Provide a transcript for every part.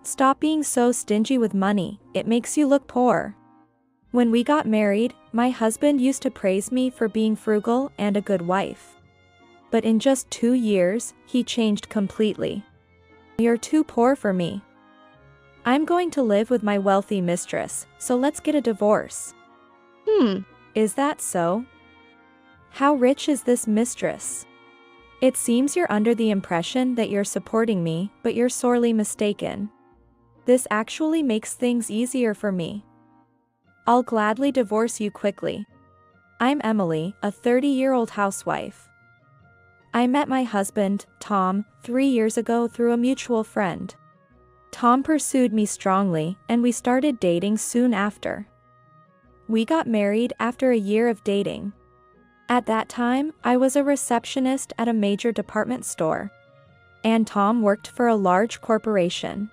Stop being so stingy with money, it makes you look poor. When we got married, my husband used to praise me for being frugal and a good wife. But in just 2 years, he changed completely. You're too poor for me. I'm going to live with my wealthy mistress, so let's get a divorce. Is that so? How rich is this mistress? It seems you're under the impression that you're supporting me, but you're sorely mistaken. This actually makes things easier for me. I'll gladly divorce you quickly. I'm Emily, a 30-year-old housewife. I met my husband, Tom, 3 years ago through a mutual friend. Tom pursued me strongly, and we started dating soon after. We got married after a year of dating. At that time, I was a receptionist at a major department store. And Tom worked for a large corporation.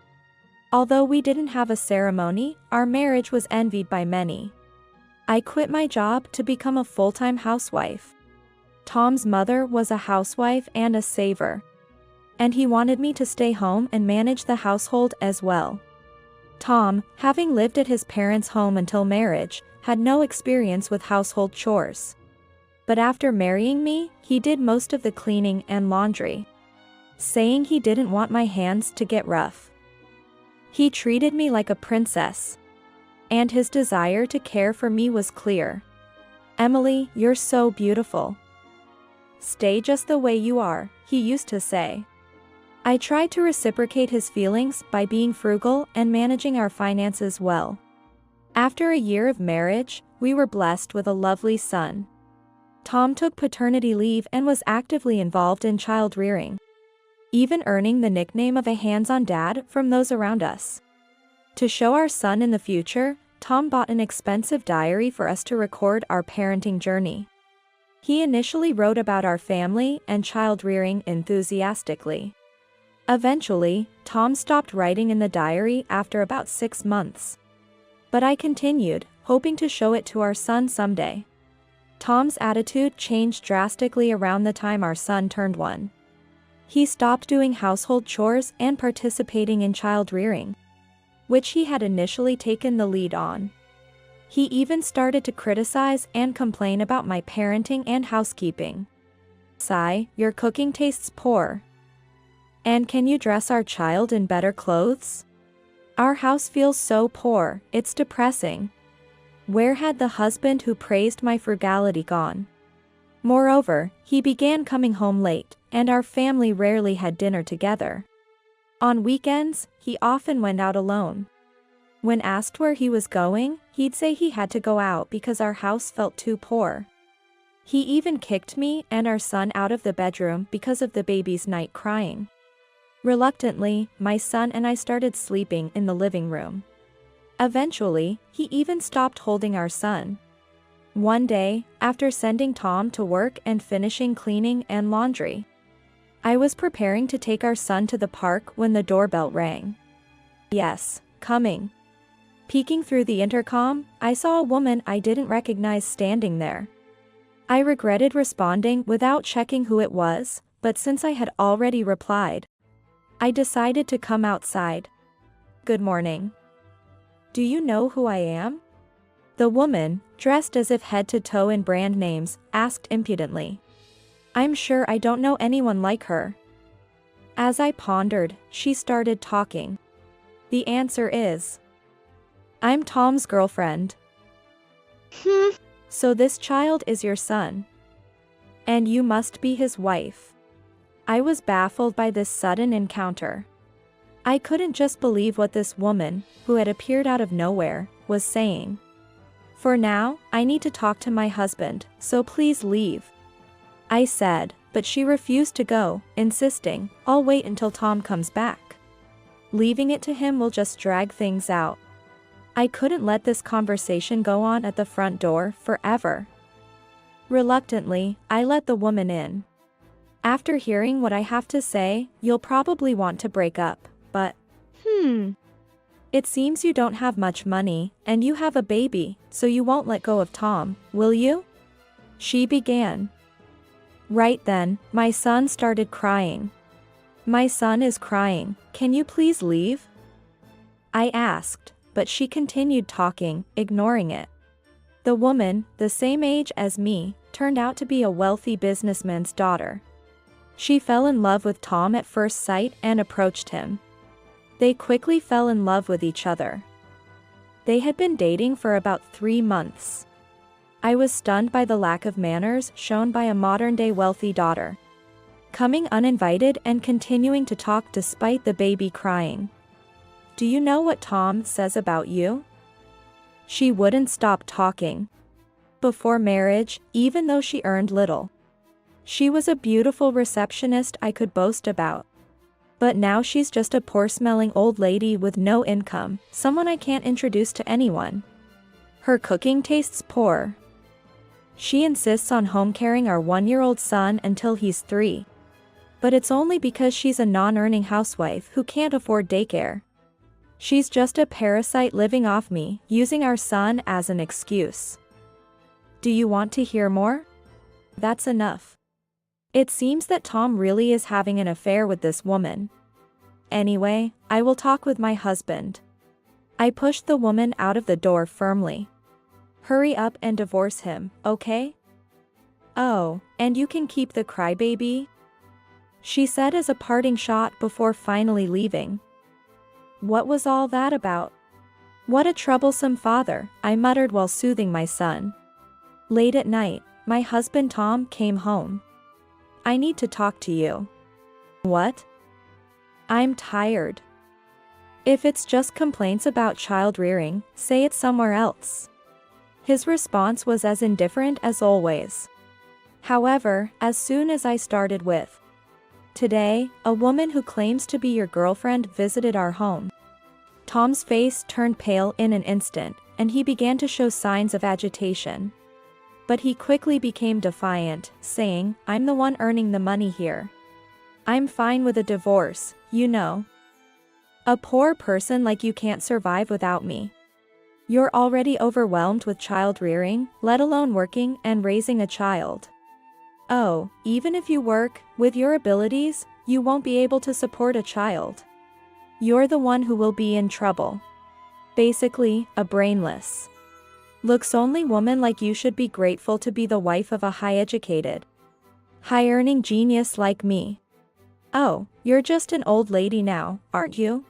Although we didn't have a ceremony, our marriage was envied by many. I quit my job to become a full-time housewife. Tom's mother was a housewife and a saver. And he wanted me to stay home and manage the household as well. Tom, having lived at his parents' home until marriage, had no experience with household chores. But after marrying me, he did most of the cleaning and laundry, saying he didn't want my hands to get rough. He treated me like a princess. And his desire to care for me was clear. Emily, you're so beautiful. Stay just the way you are, he used to say. I tried to reciprocate his feelings by being frugal and managing our finances well. After a year of marriage, we were blessed with a lovely son. Tom took paternity leave and was actively involved in child rearing, even earning the nickname of a hands-on dad from those around us. To show our son in the future, Tom bought an expensive diary for us to record our parenting journey. He initially wrote about our family and child rearing enthusiastically. Eventually, Tom stopped writing in the diary after about 6 months. But I continued, hoping to show it to our son someday. Tom's attitude changed drastically around the time our son turned 1. He stopped doing household chores and participating in child rearing, which he had initially taken the lead on. He even started to criticize and complain about my parenting and housekeeping. Sigh, your cooking tastes poor. And can you dress our child in better clothes? Our house feels so poor, it's depressing. Where had the husband who praised my frugality gone? Moreover, he began coming home late, and our family rarely had dinner together. On weekends, he often went out alone. When asked where he was going, he'd say he had to go out because our house felt too poor. He even kicked me and our son out of the bedroom because of the baby's night crying. Reluctantly, my son and I started sleeping in the living room. Eventually, he even stopped holding our son. One day, after sending Tom to work and finishing cleaning and laundry, I was preparing to take our son to the park when the doorbell rang. Yes, coming. Peeking through the intercom, I saw a woman I didn't recognize standing there. I regretted responding without checking who it was, but since I had already replied, I decided to come outside. Good morning. Do you know who I am? The woman, dressed as if head to toe in brand names, asked impudently. I'm sure I don't know anyone like her. As I pondered, she started talking. The answer is, I'm Tom's girlfriend. So this child is your son. And you must be his wife. I was baffled by this sudden encounter. I couldn't just believe what this woman, who had appeared out of nowhere, was saying. For now, I need to talk to my husband, so please leave. I said, but she refused to go, insisting, I'll wait until Tom comes back. Leaving it to him will just drag things out. I couldn't let this conversation go on at the front door forever. Reluctantly, I let the woman in. After hearing what I have to say, you'll probably want to break up, but it seems you don't have much money, and you have a baby, so you won't let go of Tom, will you? She began. Right then, my son started crying. My son is crying, can you please leave? I asked, but she continued talking, ignoring it. The woman, the same age as me, turned out to be a wealthy businessman's daughter. She fell in love with Tom at first sight and approached him. They quickly fell in love with each other. They had been dating for about 3 months. I was stunned by the lack of manners shown by a modern-day wealthy daughter. Coming uninvited and continuing to talk despite the baby crying. "Do you know what Tom says about you?" She wouldn't stop talking. Before marriage, even though she earned little, she was a beautiful receptionist I could boast about. But now she's just a poor-smelling old lady with no income, someone I can't introduce to anyone. Her cooking tastes poor. She insists on home-caring our 1-year-old son until he's 3. But it's only because she's a non-earning housewife who can't afford daycare. She's just a parasite living off me, using our son as an excuse. Do you want to hear more? That's enough. It seems that Tom really is having an affair with this woman. Anyway, I will talk with my husband. I pushed the woman out of the door firmly. Hurry up and divorce him, okay? Oh, and you can keep the crybaby? She said as a parting shot before finally leaving. What was all that about? What a troublesome father, I muttered while soothing my son. Late at night, my husband Tom came home. I need to talk to you. What? I'm tired. If it's just complaints about child rearing, say it somewhere else. His response was as indifferent as always. However, as soon as I started with, "Today, a woman who claims to be your girlfriend visited our home," Tom's face turned pale in an instant, and he began to show signs of agitation. But he quickly became defiant, saying, "I'm the one earning the money here. I'm fine with a divorce, you know. A poor person like you can't survive without me. You're already overwhelmed with child rearing, let alone working and raising a child. Oh, even if you work, with your abilities, you won't be able to support a child. You're the one who will be in trouble. Basically, a brainless, looks-only woman like you should be grateful to be the wife of a high-educated, high-earning genius like me. Oh, you're just an old lady now, aren't you?"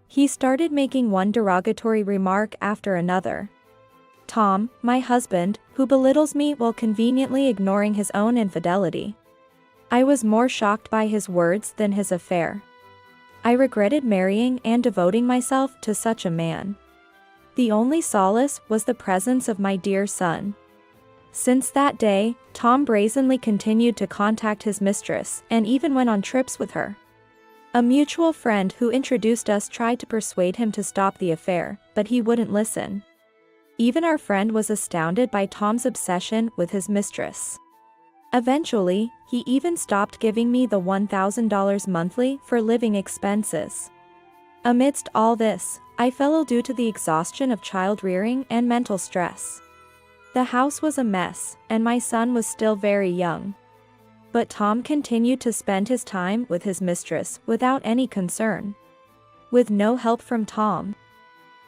He started making one derogatory remark after another. Tom, my husband, who belittles me while conveniently ignoring his own infidelity. I was more shocked by his words than his affair. I regretted marrying and devoting myself to such a man. The only solace was the presence of my dear son. Since that day, Tom brazenly continued to contact his mistress and even went on trips with her. A mutual friend who introduced us tried to persuade him to stop the affair, but he wouldn't listen. Even our friend was astounded by Tom's obsession with his mistress. Eventually, he even stopped giving me the $1,000 monthly for living expenses. Amidst all this, I fell ill due to the exhaustion of child rearing and mental stress. The house was a mess, and my son was still very young. But Tom continued to spend his time with his mistress without any concern. With no help from Tom,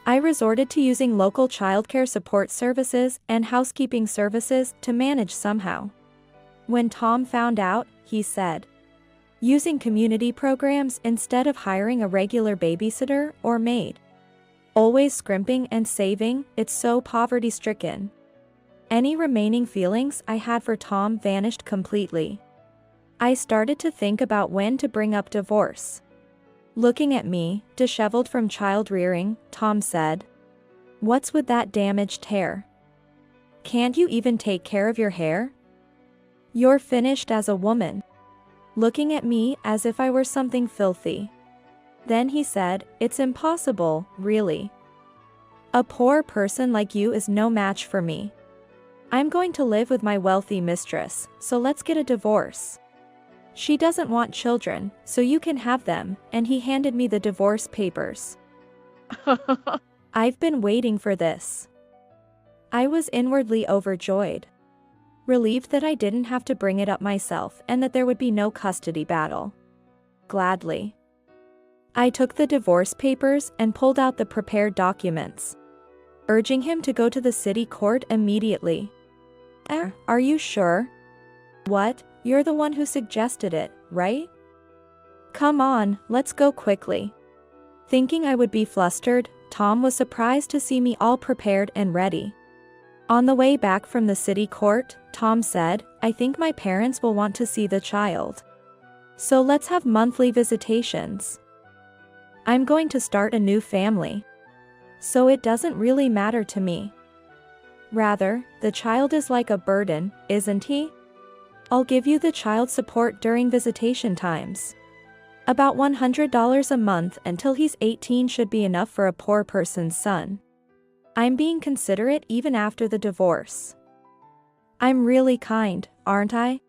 I resorted to using local childcare support services and housekeeping services to manage somehow. When Tom found out, he said, "Using community programs instead of hiring a regular babysitter or maid. Always scrimping and saving, it's so poverty-stricken." Any remaining feelings I had for Tom vanished completely. I started to think about when to bring up divorce. Looking at me, disheveled from child rearing, Tom said, "What's with that damaged hair? Can't you even take care of your hair? You're finished as a woman." Looking at me as if I were something filthy. Then he said, "It's impossible, really. A poor person like you is no match for me. I'm going to live with my wealthy mistress, so let's get a divorce. She doesn't want children, so you can have them," and he handed me the divorce papers. I've been waiting for this. I was inwardly overjoyed. Relieved that I didn't have to bring it up myself and that there would be no custody battle. Gladly. I took the divorce papers and pulled out the prepared documents, urging him to go to the city court immediately. Are you sure? What? You're the one who suggested it, right? Come on, let's go quickly. Thinking I would be flustered, Tom was surprised to see me all prepared and ready. On the way back from the city court, Tom said, I think my parents will want to see the child. So let's have monthly visitations. I'm going to start a new family. So it doesn't really matter to me. Rather, the child is like a burden, isn't he? I'll give you the child support during visitation times. About $100 a month until he's 18 should be enough for a poor person's son. I'm being considerate even after the divorce. I'm really kind, aren't I?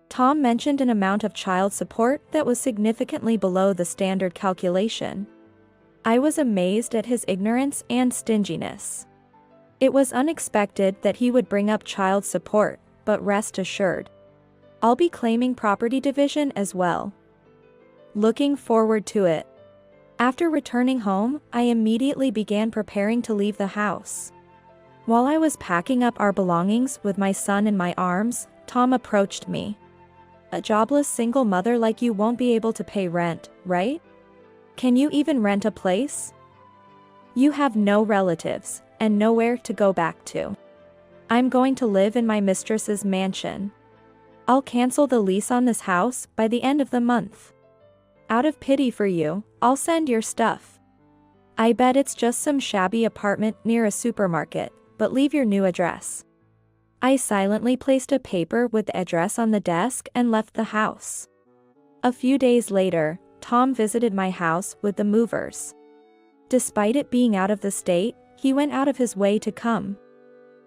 Tom mentioned an amount of child support that was significantly below the standard calculation. I was amazed at his ignorance and stinginess. It was unexpected that he would bring up child support, but rest assured, I'll be claiming property division as well. Looking forward to it. After returning home, I immediately began preparing to leave the house. While I was packing up our belongings with my son in my arms, Tom approached me. A jobless single mother like you won't be able to pay rent, right? Can you even rent a place? You have no relatives, and nowhere to go back to. I'm going to live in my mistress's mansion. I'll cancel the lease on this house by the end of the month. Out of pity for you, I'll send your stuff. I bet it's just some shabby apartment near a supermarket, but leave your new address. I silently placed a paper with the address on the desk and left the house. A few days later, Tom visited my house with the movers. Despite it being out of the state, he went out of his way to come.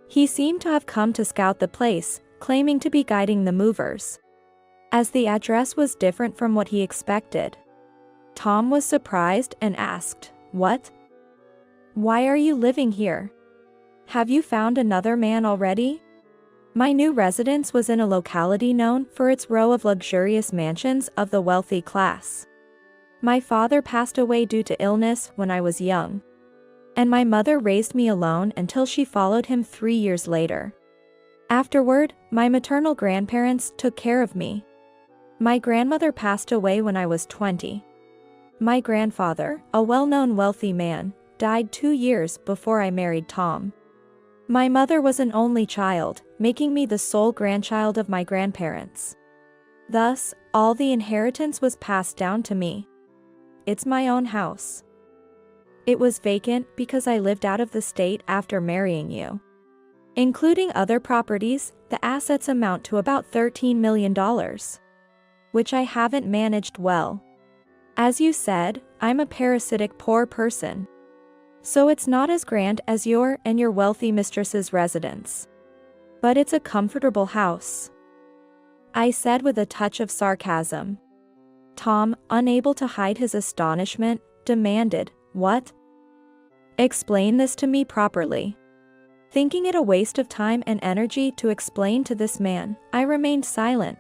He seemed to have come to scout the place, claiming to be guiding the movers. As the address was different from what he expected, Tom was surprised and asked, What? Why are you living here? Have you found another man already? My new residence was in a locality known for its row of luxurious mansions of the wealthy class. My father passed away due to illness when I was young, and my mother raised me alone until she followed him 3 years later. Afterward, my maternal grandparents took care of me. My grandmother passed away when I was 20. My grandfather, a well-known wealthy man, died 2 years before I married Tom. My mother was an only child, making me the sole grandchild of my grandparents. Thus, all the inheritance was passed down to me. It's my own house. It was vacant because I lived out of the state after marrying you. Including other properties, the assets amount to about $13 million. Which I haven't managed well. As you said, I'm a parasitic poor person. So it's not as grand as your and your wealthy mistress's residence. But it's a comfortable house. I said with a touch of sarcasm. Tom, unable to hide his astonishment, demanded, What? Explain this to me properly. Thinking it a waste of time and energy to explain to this man, I remained silent.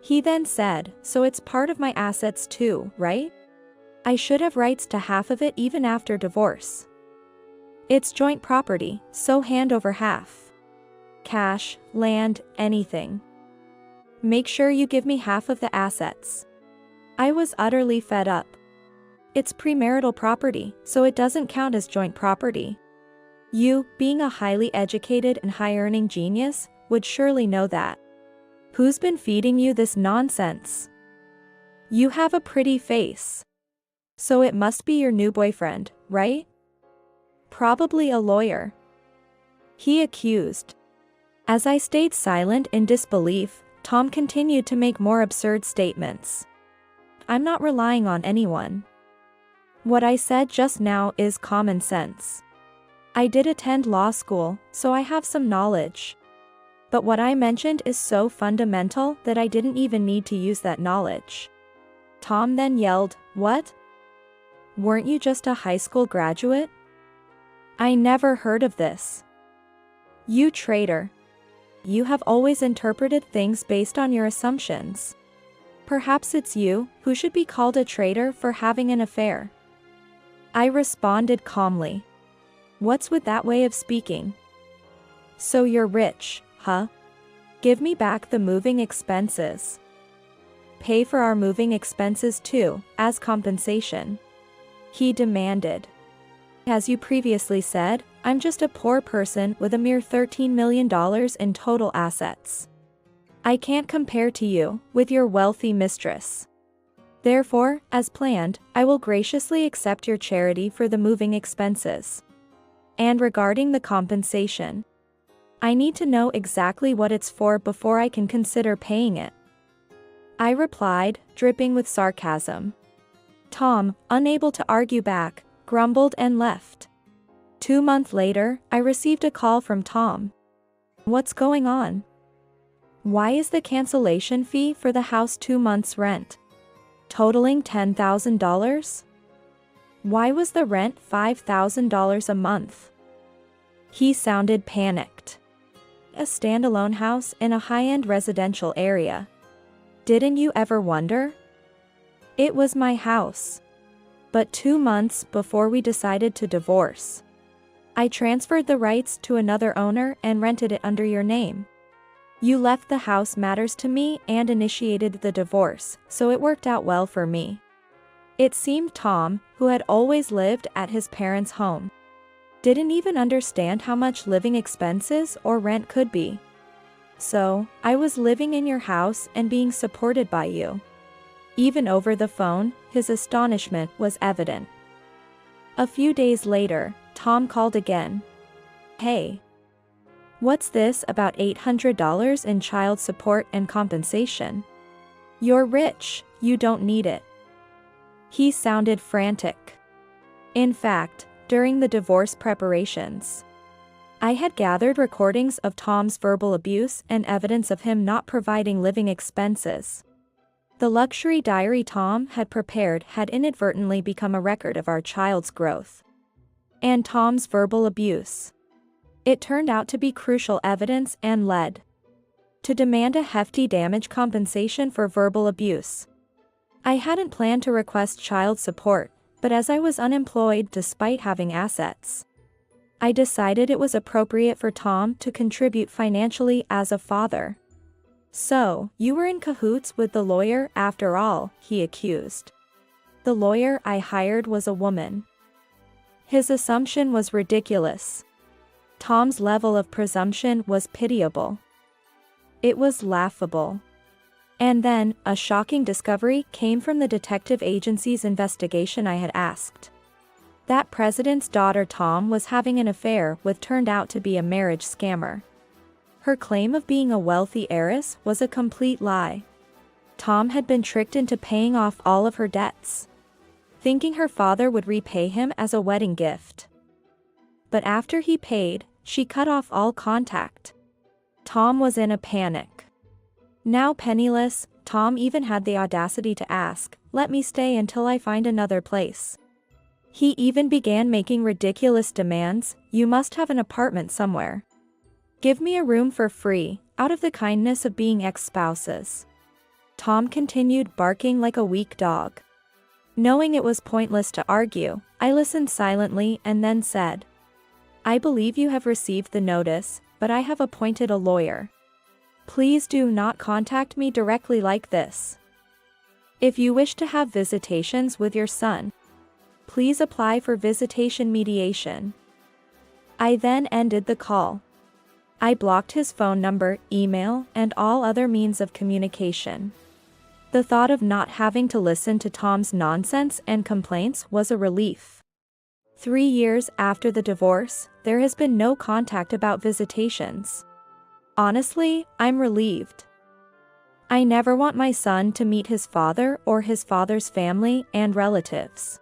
He then said, So it's part of my assets too, right? I should have rights to half of it even after divorce. It's joint property, so hand over half. Cash, land, anything. Make sure you give me half of the assets. I was utterly fed up. It's premarital property, so it doesn't count as joint property. You, being a highly educated and high-earning genius, would surely know that. Who's been feeding you this nonsense? You have a pretty face. So it must be your new boyfriend, right? Probably a lawyer. He accused. As I stayed silent in disbelief, Tom continued to make more absurd statements. I'm not relying on anyone. What I said just now is common sense. I did attend law school, so I have some knowledge. But what I mentioned is so fundamental that I didn't even need to use that knowledge. Tom then yelled, What? Weren't you just a high school graduate? I never heard of this. You traitor. You have always interpreted things based on your assumptions. Perhaps it's you who should be called a traitor for having an affair. I responded calmly. What's with that way of speaking? So you're rich, huh? Give me back the moving expenses. Pay for our moving expenses too, as compensation. He demanded. As you previously said, I'm just a poor person with a mere $13 million in total assets. I can't compare to you, with your wealthy mistress. Therefore, as planned, I will graciously accept your charity for the moving expenses. And regarding the compensation, I need to know exactly what it's for before I can consider paying it. I replied, dripping with sarcasm. Tom, unable to argue back, grumbled and left. 2 months later, I received a call from Tom. What's going on? Why is the cancellation fee for the house 2 months' rent totaling $10,000? Why was the rent $5,000 a month? He sounded panicked. A standalone house in a high-end residential area. Didn't you ever wonder? It was my house. But 2 months before we decided to divorce, I transferred the rights to another owner and rented it under your name. You left the house matters to me and initiated the divorce, so it worked out well for me. It seemed Tom, who had always lived at his parents' home, didn't even understand how much living expenses or rent could be. So, I was living in your house and being supported by you. Even over the phone, his astonishment was evident. A few days later, Tom called again. Hey. What's this about $800 in child support and compensation? You're rich, you don't need it. He sounded frantic. In fact, during the divorce preparations, I had gathered recordings of Tom's verbal abuse and evidence of him not providing living expenses. The luxury diary Tom had prepared had inadvertently become a record of our child's growth and Tom's verbal abuse. It turned out to be crucial evidence and led to demand a hefty damage compensation for verbal abuse. I hadn't planned to request child support, but as I was unemployed despite having assets, I decided it was appropriate for Tom to contribute financially as a father. So, you were in cahoots with the lawyer after all, he accused. The lawyer I hired was a woman. His assumption was ridiculous. Tom's level of presumption was pitiable. It was laughable. And then, a shocking discovery came from the detective agency's investigation. I had asked. That president's daughter Tom was having an affair with turned out to be a marriage scammer. Her claim of being a wealthy heiress was a complete lie. Tom had been tricked into paying off all of her debts, thinking her father would repay him as a wedding gift. But after he paid, she cut off all contact. Tom was in a panic. Now penniless, Tom even had the audacity to ask, "Let me stay until I find another place." He even began making ridiculous demands. "You must have an apartment somewhere. Give me a room for free, out of the kindness of being ex-spouses." Tom continued barking like a weak dog. Knowing it was pointless to argue, I listened silently and then said, "I believe you have received the notice, but I have appointed a lawyer. Please do not contact me directly like this. If you wish to have visitations with your son, please apply for visitation mediation." I then ended the call. I blocked his phone number, email, and all other means of communication. The thought of not having to listen to Tom's nonsense and complaints was a relief. 3 years after the divorce, there has been no contact about visitations. Honestly, I'm relieved. I never want my son to meet his father or his father's family and relatives.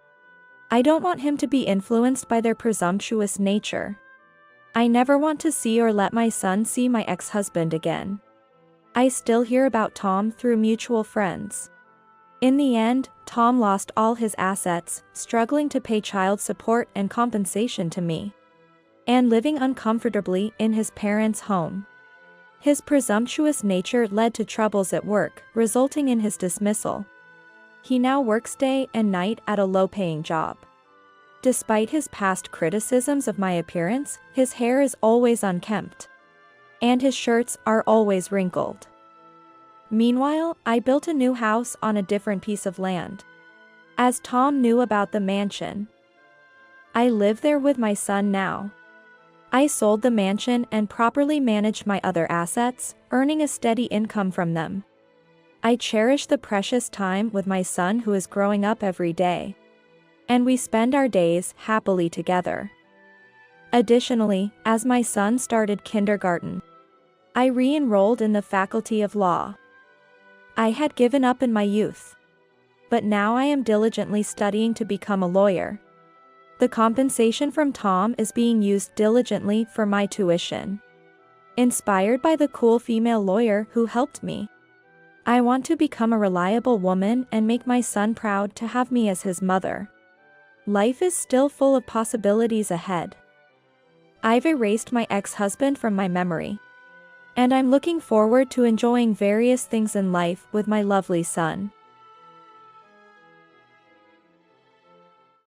I don't want him to be influenced by their presumptuous nature. I never want to see or let my son see my ex-husband again. I still hear about Tom through mutual friends. In the end, Tom lost all his assets, struggling to pay child support and compensation to me, and living uncomfortably in his parents' home. His presumptuous nature led to troubles at work, resulting in his dismissal. He now works day and night at a low-paying job. Despite his past criticisms of my appearance, his hair is always unkempt. And his shirts are always wrinkled. Meanwhile, I built a new house on a different piece of land. As Tom knew about the mansion, I live there with my son now. I sold the mansion and properly managed my other assets, earning a steady income from them. I cherish the precious time with my son who is growing up every day. And we spend our days happily together. Additionally, as my son started kindergarten, I re-enrolled in the Faculty of Law. I had given up in my youth. But now I am diligently studying to become a lawyer. The compensation from Tom is being used diligently for my tuition. Inspired by the cool female lawyer who helped me, I want to become a reliable woman and make my son proud to have me as his mother. Life is still full of possibilities ahead. I've erased my ex-husband from my memory. And I'm looking forward to enjoying various things in life with my lovely son.